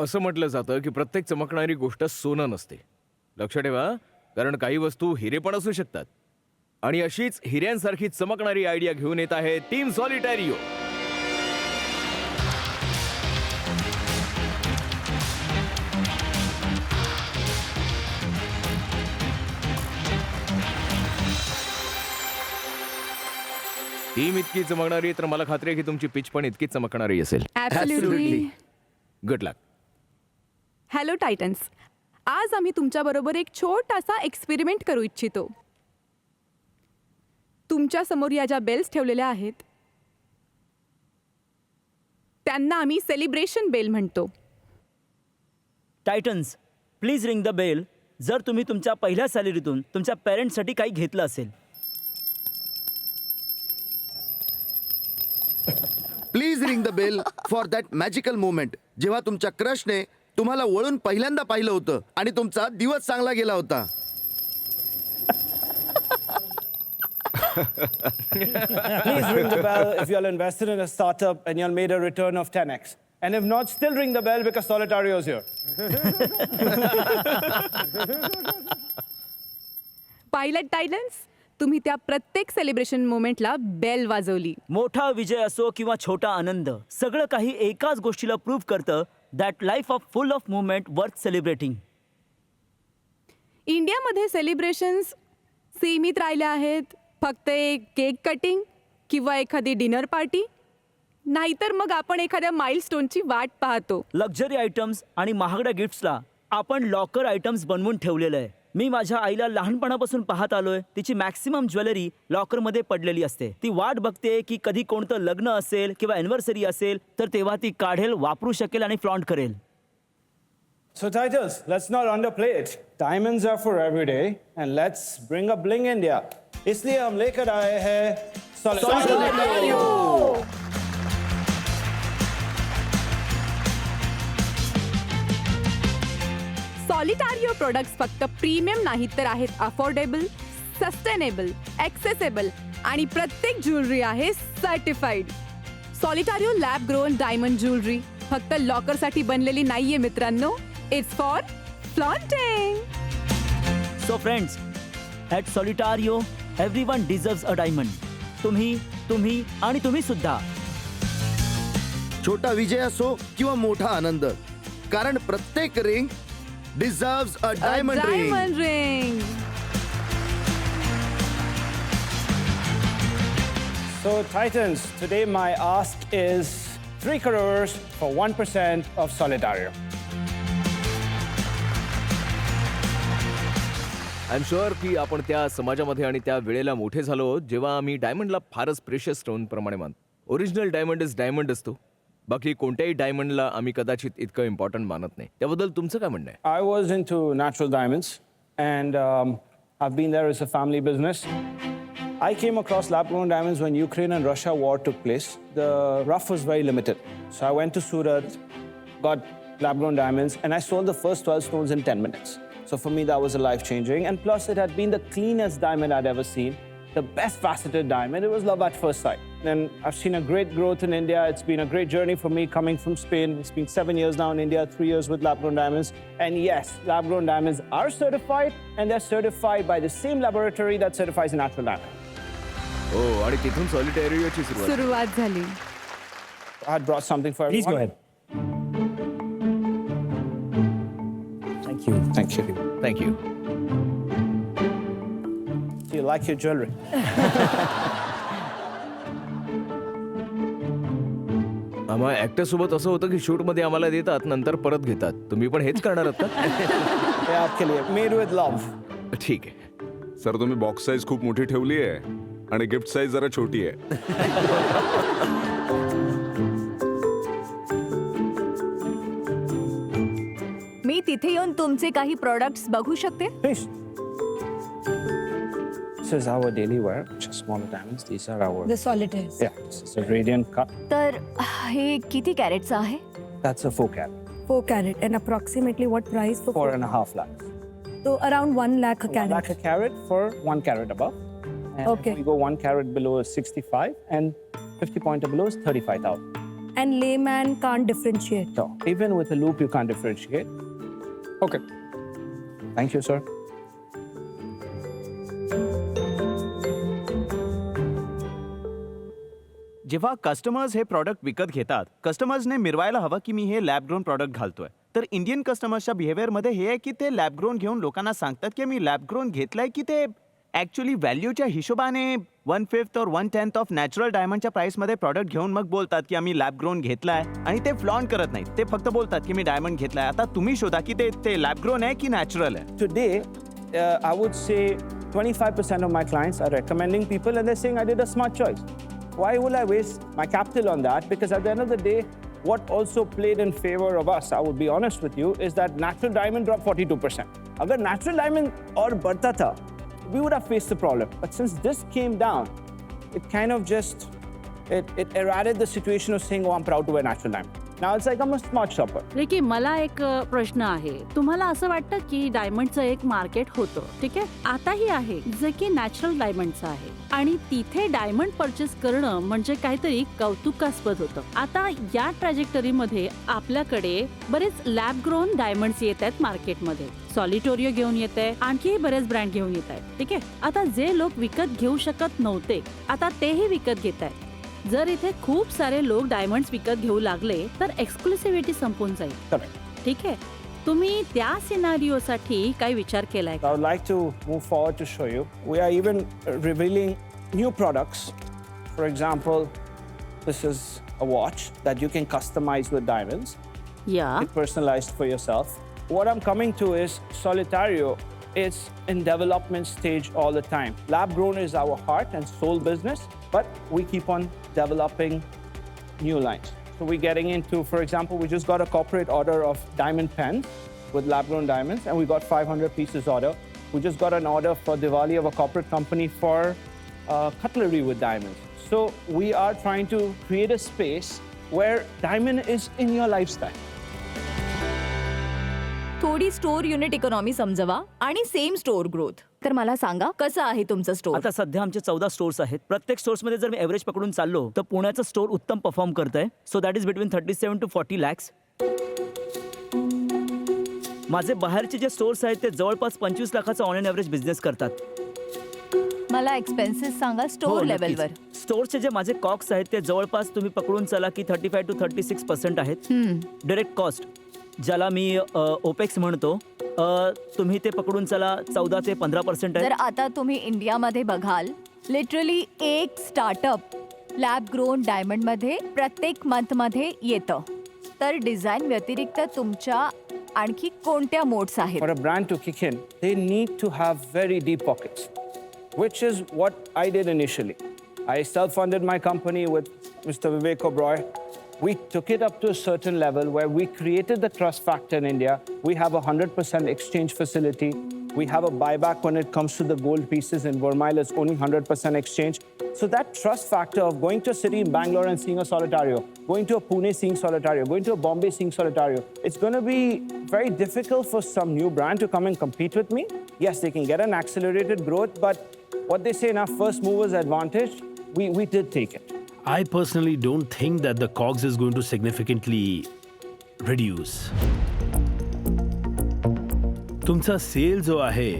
असं म्हटलं जातं की प्रत्येक चमकणारी गोष्ट सोनं नसते. लक्ष ठेवा, कारण काही वस्तू हिरे पण असू शकतात. आणि अशीच हिऱ्यांसारखी चमकणारी आयडिया घेऊन येत आहे टीम सॉलिटॅरिओ. टीम इतकी चमकणारी, तर मला खात्री आहे की तुमची पिच पण इतकीच चमकणारी असेल. ॲब्सोल्युटली. गुड लक. हॅलो टायटन्स, आज आम्ही तुमच्याबरोबर एक छोटासा एक्सपेरिमेंट करू इच्छितो. तुमच्या समोर या ज्या बेल्स ठेवलेल्या आहेत त्यांना आम्ही सेलिब्रेशन बेल म्हणतो. Titans, please ring the bell जर तुम्ही तुमच्या पहिल्या सॅलरीतून तुमच्या पेरेंट्ससाठी काही घेतलं असेल. Please ring the bell for that magical moment जेव्हा तुमच्या क्रशने तुम्हाला वळून पहिल्यांदा पाहिलं होतं आणि तुमचा दिवस चांगला गेला होता. Please ring the bell if you're invested in a startup and you're made a return of 10x. And if not, still ring the bell because Solitario is here. Pilot Titans, तुम्ही त्या प्रत्येक सेलिब्रेशन मोमेंटला बेल वाजवली. मोठा विजय असो किंवा छोटा आनंद, सगळं काही एकाच गोष्टीला प्रूव्ह करतं that life of full of movement worth celebrating. इंडियामध्ये सेलिब्रेशन्स सीमित राहिल्या आहेत. फक्त एक केक कटिंग किंवा एखादी डिनर पार्टी, नाहीतर मग आपण एखाद्या माइलस्टोनची वाट पाहतो. लक्झरी आयटम्स आणि महागड्या गिफ्ट्सला आपण लॉकर आयटम्स बनवून ठेवलेलं आहे. मी माझ्या आईला लहानपणापासून पाहत आलोय. तिची मॅक्सिमम ज्वेलरी लॉकरमध्ये पडलेली असते. ती वाट बघते की कधी कोणतं लग्न असेल किंवा अॅनिव्हर्सरी असेल तर तेव्हा ती काढेल, वापरू शकेल आणि फ्लॉन्ट करेल. So Titans, let's not underplay it. Diamonds are for every day and let's bring up bling India. इसलिए हम लेकर आए हैं Solitario. सॉलिटारिओ प्रोडक्ट्स फक्त प्रीमियम नाहीत तर आहेत अफोर्डेबल, सस्टेनेबल, ॲक्सेसेबल आणि प्रत्येक ज्वेलरी आहे certified. Solitario lab grown diamond jewellery फक्त लॉकरसाठी बनलेली नाहीये मित्रांनो. It's for flaunting. So friends, at Solitario everyone deserves a diamond. तुम्ही तुम्ही आणि तुम्ही सुद्धा. छोटा विजय असो किंवा मोठा आनंद, कारण प्रत्येक ring deserves a diamond ring. Diamond ring. So Titans, today my ask is 3 crores for 1% of Solitario. I am sure की आपण त्या समाजामध्ये आणि त्या वेळेला मोठे झालो जेव्हा आम्ही डायमंडला फारच प्रेशियस स्टोन प्रमाणे मानतो. ओरिजिनल डायमंड इज डायमंड असतो. बाकी कोणत्याही डायमंडला आम्ही कदाचित इतकं इम्पॉर्टंट मानत नाही. त्याबद्दल तुमचं काय म्हणणं आहे? I was into natural diamonds and I've been there as a family business. I came across lab-grown diamonds when Ukraine and Russia war took place. The rough was very limited. So I went to Surat, got lab-grown diamonds, and I sold the first 12 stones in 10 minutes. So for me, that was a life-changing. And plus, it had been the cleanest diamond I'd ever seen, the best faceted diamond. It was love at first sight. And I've seen a great growth in India. It's been a great journey for me coming from Spain. It's been 7 years now in India, 3 years with lab-grown diamonds. And yes, lab-grown diamonds are certified, and they're certified by the same laboratory that certifies a natural diamond. हो, आणि तिथून सॉलिटॅरिओची सुरुवात झाली. I had brought something for everyone. Please go ahead. Thank you. Thank you. Thank you. Do you like your jewelry? आम्हा actor सोबत असं होतं की शूट मध्ये आम्हाला देतात, नंतर परत घेतात. तुम्ही पण हेच करणार आहात का? हे आपके लिए made with love. ठीक आहे. सर, तुम्ही बॉक्स साईज खूप मोठी ठेवली आहे आणि गिफ्ट साईज जरा छोटी आहे. मी तिथे येऊन तुमचे काही प्रोडक्ट्स बघू शकते? Please. This is our daily wear, which is smaller diamonds. These are our. The solitaires. Yeah, this is a radiant cut. तर हे किती कॅरेटचं आहे? That's a 4 carat. 4 carat and approximately what price for 4.5 lakhs. So around 1 lakh a 1 carat. lakh a carat for 1 carat above. And Okay. if we go 1 carat below is 65 and 50 pointer below is 35,000. and layman can't differentiate. So even with a loop, you can't differentiate. Okay. Thank you, sir. जेव्हा customers हे product विकत घेतात कस्टमर्सने मिरवायला हवं की मी हे lab grown product घालतोय. तर Indian कस्टमर्सच्या बिहेवियरमध्ये हे आहे की ते लॅब ग्रोन घेऊन लोकांना सांगतात की मी लॅब ग्रोन घेतलंय की ते ॲक्च्युली व्हॅल्यूच्या हिशोबाने 1/5 और 1/10 ऑफ नॅचरल डायमंडच्या प्राइसमध्ये प्रॉडक्ट घेऊन मग बोलतात की आम्ही लॅब ग्रोन घेतलाय आणि ते फ्लॉन्ट करत नाहीत. ते फक्त बोलतात की मी डायमंड घेतलाय. आता तुम्ही शोधा की ते लॅब ग्रोन आहे की नॅचरल आहे. Today, I would say 25% of my clients are recommending people and they're saying I did a smart choice. Why will I waste my capital on that? Because at the end of the day, what also played in favor of us, I will be honest with you, is that natural diamond dropped 42%. Agar natural diamond or बढ़ता था, we would have faced the problem. But since this came down, it kind of just, it errated the situation of saying, oh, I'm proud to wear natural diamond. Now it's like I'm a smart shopper. Ricky मला एक प्रश्न आहे. तुम्हाला असं वाटतं की डायमंडचं एक market होतं, ठीक आहे, आताही आहे, जे की नॅचरल डायमंडचं आहे आणि तिथे डायमंड परचेस करणं म्हणजे काहीतरी कौतुकास्पद होतं. आता या ट्रॅजेक्टरीमध्ये आपल्याकडे बरेच लॅब ग्रोन डायमंड्स येत आहेत मार्केटमध्ये. सॉलिटोरियो घेऊन येत आहे, आणखीही बरेच ब्रँड घेऊन येत आहेत, ठीक आहे. आता जे लोक विकत घेऊ शकत नव्हते आता तेही विकत घेत आहेत. जर इथे खूप सारे लोक डायमंड्स विकत घेऊ लागले तर एक्सक्लुसिव्हिटी संपून जाईल. Correct. ठीक आहे, तुम्ही त्या सिनारिओसाठी काही विचार केलाय I would like to move forward to show you. We are even revealing new products. For example, this is a watch that you can customize with diamonds, या get personalized for yourself. What I'm coming to is Solitario is in development stage all the time. Lab grown is our heart and soul business, but we keep on developing new lines. So we're getting into, for example, we just got a corporate order of diamond pens with lab grown diamonds, and we got 500 pieces order. We just got an order for Diwali of a corporate company for cutlery with diamonds. So we are trying to create a space where diamond is in your lifestyle. थोडी store unit economy समजवा आणि same store growth. तर मला सांगा कसं आहे तुमचं store? आता सध्या आमचे 14 स्टोर्स आहेत. प्रत्येक स्टोर्समध्ये जर मी एव्हरेज पकडून चाललो तर पुण्याचं स्टोर उत्तम परफॉर्म करत आहे. So that is between 37 to 40 lakhs. माझे बाहेरचे जे स्टोर्स आहेत ते जवळपास 25 लाखाचा ऑन एन एव्हरेज बिझनेस करतात. मला एक्सपेन्सेस सांगा स्टोर लेवलवर. स्टोअरचे जे माझे कॉक्स आहेत ते जवळपास तुम्ही पकडून चला की 35 to 36% आहेत. डायरेक्ट कॉस्ट ज्याला मी ओपेक्स म्हणतो, तुम्ही ते पकडून चला 14 ते 15% आहे. जर आता तुम्ही इंडियामध्ये बघाल, लिटरली एक स्टार्टअप लॅब ग्रोन डायमंड मध्ये प्रत्येक मंथ मध्ये येतं. तर डिझाईन व्यतिरिक्त तुमच्या आणखी कोणत्या मोड्स आहेत? For a brand to kick in, they need to have very deep pockets, which is what I did initially. I self-funded my company with Mr. Vivek Oberoi. We took it up to a certain level where we created the trust factor in India. We have a 100% exchange facility. We have a buyback when it comes to the gold pieces. In Vermeil, it's only 100% exchange. So that trust factor of going to a city in Bangalore and seeing a Solitario, going to a Pune seeing Solitario, going to a Bombay seeing Solitario, it's going to be very difficult for some new brand to come and compete with me. Yes, they can get an accelerated growth, but what they say in our first movers advantage, we did take it. I personally don't think that the COGS is going to significantly reduce. तुमचा sale जो आहे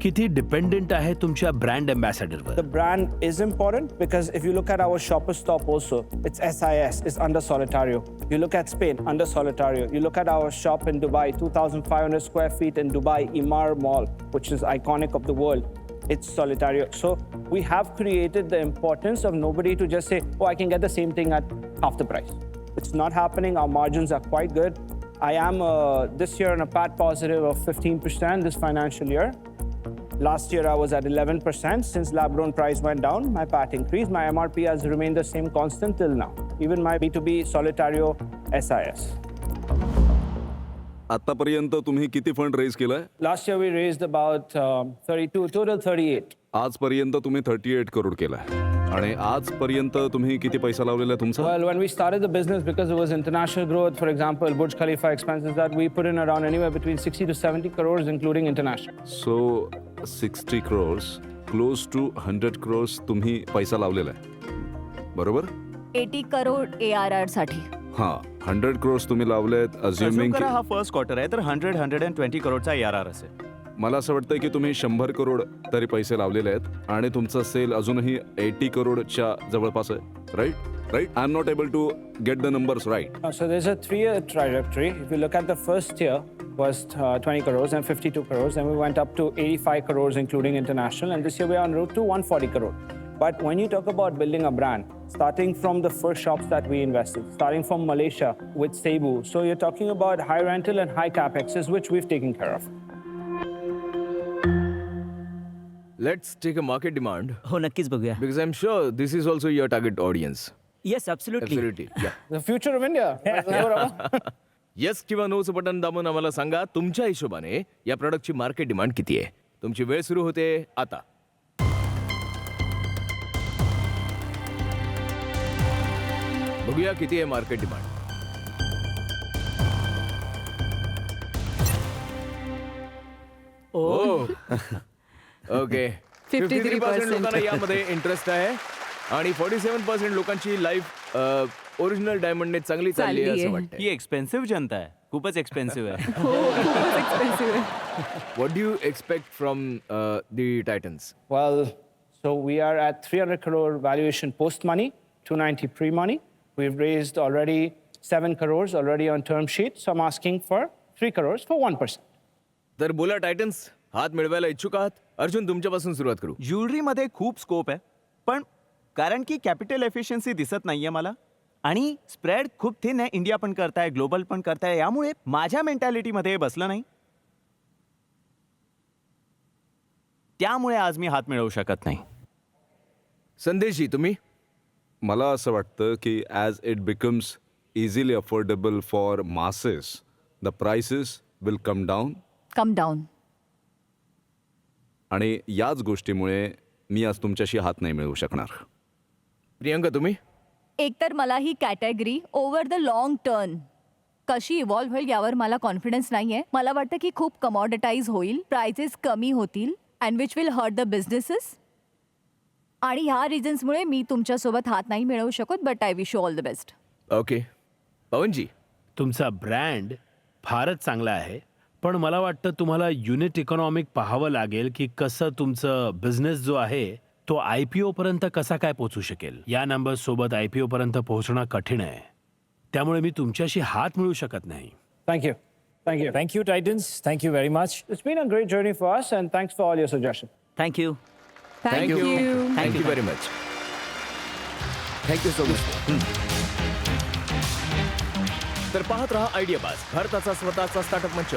किती dependent आहे तुमच्या brand अँबॅसेडरवर. The brand is important because if you look at our shopper stop also, it's SIS, it's under Solitario. You look at Spain, under Solitario. You look at our shop in Dubai, 2,500 square feet in Dubai, Emaar Mall, which is iconic of the world. It's Solitario. So we have created the importance of nobody to just say, oh, I can get the same thing at half the price. It's not happening. Our margins are quite good. I am this year on a PAT positive of 15% this financial year. Last year I was at 11%. Since lab-grown price went down, my PAT increased. My MRP has remained the same constant till now. Even my B2B Solitario SIS. आतापर्यंत तुम्ही किती fund raise केलाय? Last year we raised about 32, total 38. आजपर्यंत तुम्ही 38 करोड केलाय आणि आजपर्यंत तुम्ही किती पैसा लावलेला आहे तुमचा? Well, when we started the business, because it was international growth, for example, Burj Khalifa expenses, that we put in around anywhere between 60 to 70 crores, including international. So 60 crores, close to 100 crores तुम्ही पैसा लावलेला आहे, बरोबर? 80 crore ARR साठी. हां 100 क्रोर्स तुम्ही लावलेत Assume assuming करा हा फर्स्ट क्वार्टर आहे तर 120 करोडचा ARR असेल. मला असं वाटतं की तुम्ही 100 करोड तरी पैसे लावलेले आहेत आणि तुमचं सेल अजूनही 80 करोडच्या जवळपास आहे right I am not able to get the numbers right. So there's a 3-year trajectory. If you look at the first year was 20 crores and 52 crores, then we went up to 85 crores including international, and this year we are en route to 140 crore. But when you talk about building a brand, starting from the first shops that we invested, starting from Malaysia with Cebu, so you're talking about high rental and high capexes, which we've taken care of. Let's take a market demand हो नक्कीच बघूया. Because I am sure this is also your target audience. Yes absolutely. Absolutely. Yeah. The future of India. Yes किंवा नोचं button दाबून आम्हाला सांगा तुमच्या हिशोबाने या प्रॉडक्टची मार्केट डिमांड किती आहे. तुमची वेळ सुरू होते आता. बघूया किती आहे मार्केट डिमांड. ओके 53% लोकांना यामध्ये इंटरेस्ट आहे आणि 47% लोकांची लाईफ ओरिजिनल डायमंडने चांगली चालली आहे असं वाटतं. ही एक्सपेन्सिव्ह जनता आहे, खूपच एक्सपेन्सिव्ह आहे. खूपच एक्सपेन्सिव्ह आहे. What do you expect from the Titans? Well, so we are at 300 crore valuation post money, 290 pre money. We've raised already 7 crores already on term sheet. So I'm asking for 3 crores for 1%. तर बोला Titans, हात मिळवायला इच्छुक आहात? अर्जुन तुमच्यापासून सुरुवात करू. ज्वेलरीमध्ये खूप scope आहे, पण कारण की कॅपिटल एफिशियन्सी दिसत नाहीये मला आणि स्प्रेड खूप थिन आहे. इंडिया पण करताय, ग्लोबल पण करताय, यामुळे माझ्या मेंटॅलिटीमध्ये बसलं नाही. त्यामुळे आज मी हात मिळवू शकत नाही. संदेशजी तुम्ही? मला असं वाटतं की as it becomes easily affordable for masses the prices will come down. आणि याच गोष्टीमुळे मी आज तुमच्याशी हात नाही मिळवू शकणार. प्रियंका तुम्ही? एकतर मला ही category over the long term कशी इव्हॉल्व्ह होईल यावर मला कॉन्फिडन्स नाहीये. मला वाटतं की खूप कमॉडिटाईज होईल, प्राइसेस कमी होतील and which will hurt the businesses. आणि ह्या रिझन्समुळे मी तुमच्यासोबत हात नाही मिळवू शकत. But I wish you all the best. Okay. पवनजी? तुमचा ब्रँड फारच चांगला आहे, पण मला वाटतं तुम्हाला युनिट इकॉनॉमिक पाहावं लागेल की कसं तुमचं बिझनेस जो आहे तो IPO पर्यंत कसा काय पोहोचू शकेल. या नंबर्स सोबत IPO पर्यंत पोहोचणं कठीण आहे, त्यामुळे मी तुमच्याशी हात मिळवू शकत नाही. Thank you. Thank you. Thank you, Titans. Thank you very much. It's been a great journey for us, and thanks for all your suggestions. Thank you. Thank you Thank you. Very much. Thank you so much. तर पाहत रहा idea बाज, भारताचा स्वतःचा startup मंच.